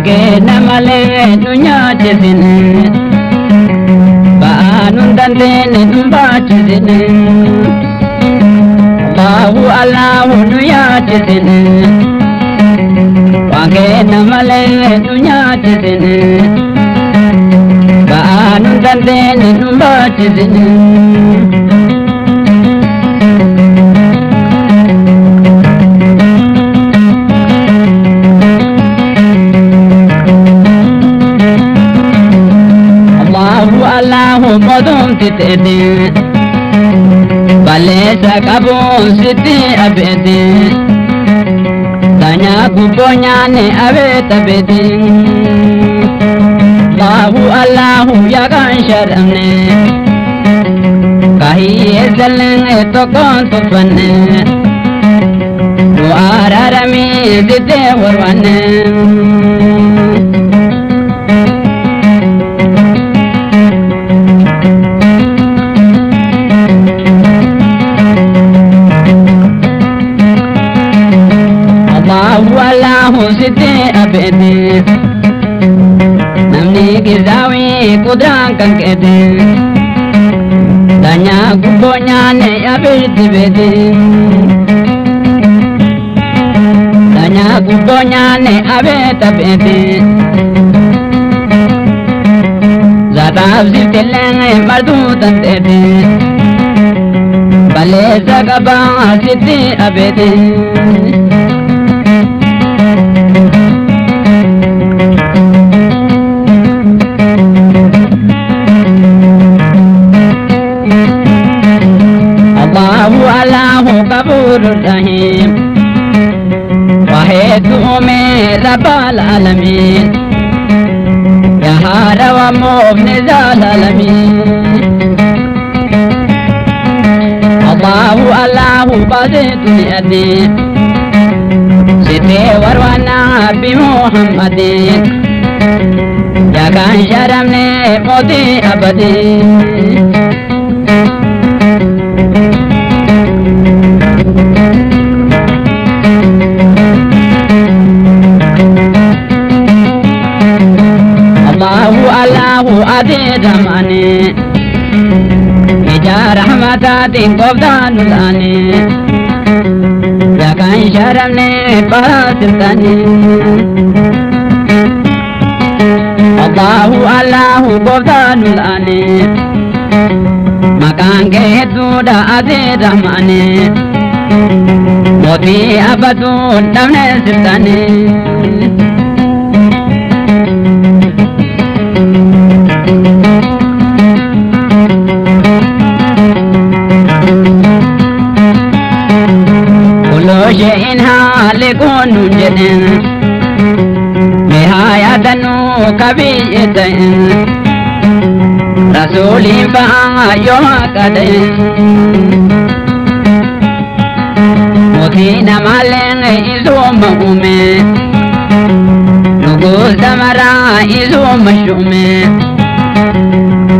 Wangke namale dunya chisine Baanun dandene numba chisine Allahu dunya chisine Wangke namale dunya chisine Baanun dandene numba chisine Allahu modum titede Bale sakabun siti abede Tanya kuponya ne abe tabede Allahu ya kan sharamne Kahi ezalen etokon tufane Duararami zite warwane Allahu siti abede Namni gizawi kudran kankede Danya kubonya ne abede bede Danya kubonya ne abede bede Zata ziteleng mardu tantede Bale zagaba siti abede Allahu Gafurur Rahim Wahidu Umi Rabbal Alamin Ya Hara wa Mubni Zal Alamin Allahu Baditu Yadi Siti Warwana Bi Muhammadin Ya kan Sharamne Modi Abadi Allahu adi ramane Ija rahmatatin qobdanul ane Yakan sharamne parasiltane Allahu qobdanul ane Makan ke duda adi ramane Moti abadu damne siltane شيء هالكون جدًا نهاية كبيرة رسول فأيوم كدن متين مالين إزوم أمي نقول دمرا إزوم شومي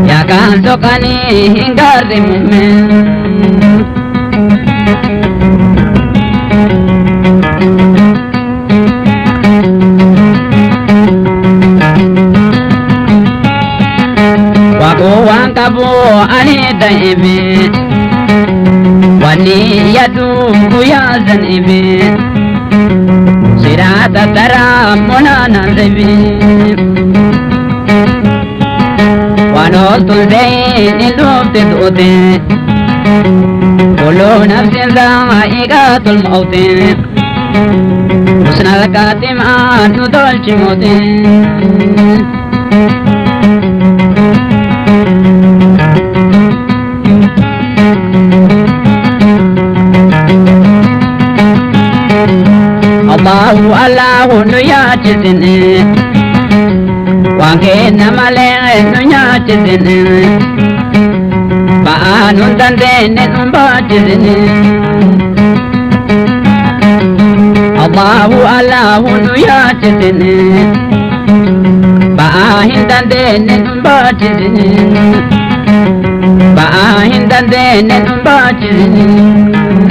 يا كان سكني هنگار ممي Wan kabu ani daibe wani yadu kuya zanibe sirata tara monana zebe wano tulde nilufte dote kulu nafsin zaiqatul mauti usnal katima nudol chimote Allahu Yaachisinii Wangke namale Yaachisinii Baanun dandene numba chisinii Allahu Yaachisinii Baahin dandene numba chisinii Baahin dandene numba chisinii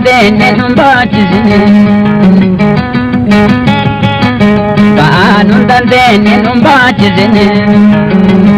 dene numbatizini Kanun dene numbatizini